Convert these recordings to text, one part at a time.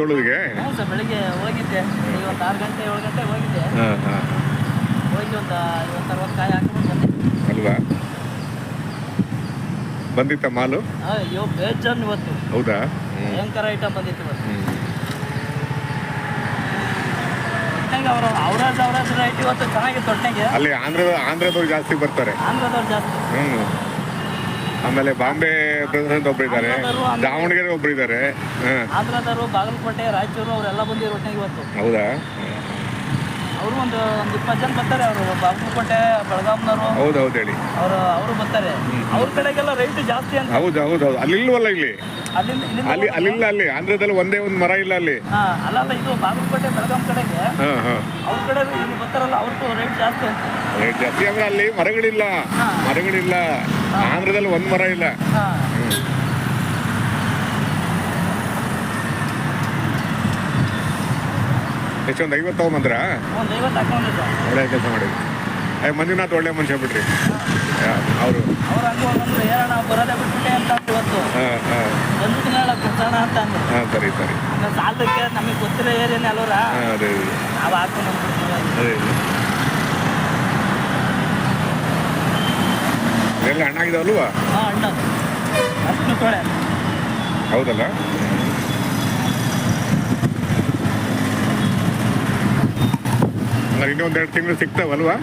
ತೊಳೋದಿಗೆ? ಹ್ಞೂ ಸರ್, ಬೆಳಿಗ್ಗೆ ಹೋಗಿದ್ದೆ. ಇವತ್ತು 6 ಗಂಟೆ 7 ಗಂಟೆಗೆ ಹೋಗಿದ್ದೆ. ಹಾಂ ಹಾಂ. ಹೋಗಿ ಒಂದು 50-60 ಕಾಯಿ ಹಾಕ್ಬಿಟ್ಟು ಬಂದೆ. ಅಲ್ವಾ? ಬಂದಿತ್ತ ಮಾಲು? ಅಯ್ಯೋ ಬೇಜಾನ್ ಇವತ್ತು. ಹೌದಾ? ಭಯಂಕರ ಐಟಮ್ ಬಂದಿತ್ತು ಇವತ್ತು. ಒಟ್ಟಿಗೆ ಅವ್ರದ್ದು ರೈಟ್ ಇವತ್ತು ಚೆನ್ನಾಗಿತ್ತು ಒಟ್ಟಿಗೆ. ಅಲ್ಲಿ ಆಂಧ್ರದವ್ರು ಜಾಸ್ತಿ ಬರ್ತಾರೆ. ಆಂಧ್ರದವ್ರು ಜಾಸ್ತಿ. ಆಮೇಲೆ ಬಾಂಬೆ ಬ್ರದರ್ಸ್ ಒಬ್ರು ಇದ್ದಾರೆ, ದಾವಣಗೆರೆ ಒಬ್ರು ಇದ್ದಾರೆ. ಆಂಧ್ರದವರು, ಬಾಗಲಕೋಟೆ, ರಾಯಚೂರು ಅವರೆಲ್ಲ ಬಂದಿರೋ ಒಟ್ಟಿಗೆ ಇವತ್ತು. ಹೌದಾ? ಅವರು ಒಂದು 20 ಜನ ಬರ್ತಾರೆ. ಅವರು ಬಾಗಲಕೋಟೆ, ಬೆಳಗಾಂನವರು. ಹೌದೌದು ಹೇಳಿ. ಅವರು ಬರ್ತಾರೆ. ಅವ್ರ ಕಡೆಗೆಲ್ಲ ರೈಟ್ ಜಾಸ್ತಿ ಅಂತ. ಹೌದು. ಅಲ್ಲಿಲ್ವಲ್ಲ ಇಲ್ಲಿ? ಅಲ್ಲಿಲ್ಲ. ಅಲ್ಲಿ ಆಂಧ್ರದಲ್ಲಿ ಒಂದೇ ಒಂದು ಮರ ಇಲ್ಲ ಅಲ್ಲಿ. ಅಲ್ಲ, ಇದು ಬಾಗಲಕೋಟೆ, ಬೆಳಗಾಂ ಕಡೆಗೆ ಅವ್ರ ಕಡೆ ಇಲ್ಲಿ ಬರ್ತಾರಲ್ಲ, ಅವ್ರದ್ದು ರೇಟ್ ಜಾಸ್ತಿ ಅಂತ. ರೇಟ್ ಜಾಸ್ತಿ ಅಂದ್ರೆ ಅಲ್ಲಿ ಮರಗಳಿಲ್ಲ. ಆಂಧ್ರದಲ್ಲಿ ಒಂದು ಮರ ಇಲ್ಲ. ಎಷ್ಟೊಂದು 50 ತಗೊಂಬಂದ್ರ? ಒಂದು 50 ಹಾಕೊಂಡಿದ್ದ. ಒಳ್ಳೆ ಕೆಲಸ ಮಾಡಿದ್ವಿ. ಮಂಜುನಾಥ್ ಒಳ್ಳೆ ಮನುಷ್ಯ ಬಿಡ್ರಿ ಅವರು. ಹಂಗೆ ಬಂದ್ರು, ಏನಣ್ಣ ಬರೋದೇ ಬಿಟ್ಬಿಟ್ಟೆ ಅಂತ ಇವತ್ತು. ಬಂದ್ಬಿಟ್ಟು ಹೇಳಕ್ ಕೊಡ್ಸೋಣ ಅಂತ ಅಂದ್ರು. ಸರಿ ಸಾಲದಕ್ಕೆ ನಮಗೆ ಗೊತ್ತಿರೋ ಏರಿಯಾನೇ ಅಲ್ವರ, ನಾವು ಹಾಕೊಂಡು ಬಂದ್ಬಿಡ್ತೀವಿ. ಎಲ್ಲ ಹಣ್ಣಾಗಿದಾವಲ್ವಾ? ಹಣ್ಣು ಅಷ್ಟು ತೊಳೆ. ಹೌದಲ್ಲ? ಇನ್ನೊಂದು 2 ತಿಂಗಳು ಸಿಗ್ತಾವಲ್ವಾ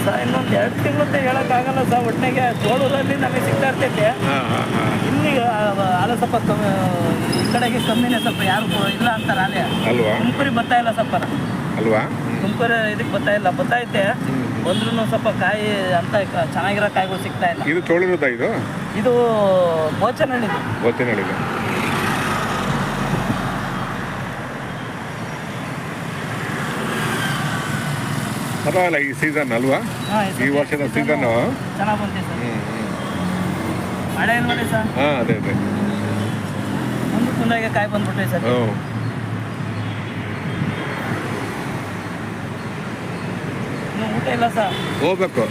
ಸರ್? ಇನ್ನೊಂದು 2 ತಿಂಗಳು ಅಂತ ಹೇಳೋಕ್ಕಾಗಲ್ಲ ಸರ್. ಒಟ್ಟಿಗೆ ತೋಳೂರಲ್ಲಿ ನಮಗೆ ಸಿಗ್ತಾ ಇರ್ತೈತೆ. ಇನ್ನೀಗ ಅಲ್ಲ ಸ್ವಲ್ಪ ಈ ಕಡೆಗೆ ಕಮ್ಮಿನೇ, ಸ್ವಲ್ಪ ಯಾರು ಇಲ್ಲ ಅಂತಾರೆ. ಅಲ್ಲೇ ಅಲ್ವಾ? ತುಮಕೂರಿಗೆ ಬರ್ತಾ ಇಲ್ಲ ಸ್ವಲ್ಪ ಅಲ್ವಾ? ತುಮಕೂರು ಇದಕ್ಕೆ ಬರ್ತೈತೆ. ಬಂದ್ರೂ ಸ್ವಲ್ಪ ಕಾಯಿ ಅಂತ ಚೆನ್ನಾಗಿರೋ ಕಾಯಿಗಳು ಸಿಗ್ತಾ ಇಲ್ಲ. ಇದು ತೋಳಿರೋದಾ? ಇದು ಬೋಚನಹಳ್ಳಿ. ಪರವಾಗಿಲ್ಲ, ಈ ಸೀಸನ್ ಅಲ್ವಾ? ಈ ವರ್ಷದ ಸೀಸನ್ ಚೆನ್ನಾಗಿ ಬಂದಿದೆ ಸರ್. ಮಳೆ ಏನು ಮಾಡಿ ಸರ್? ಅದೇ ಮುಂದಾಗೆ ಕಾಯಿ ಬಂದ್ಬಿಟ್ರಿ ಸರ್. ಇನ್ನೂ ಊಟ ಇಲ್ಲ ಸರ್. ಹೋಗ್ಬೇಕು.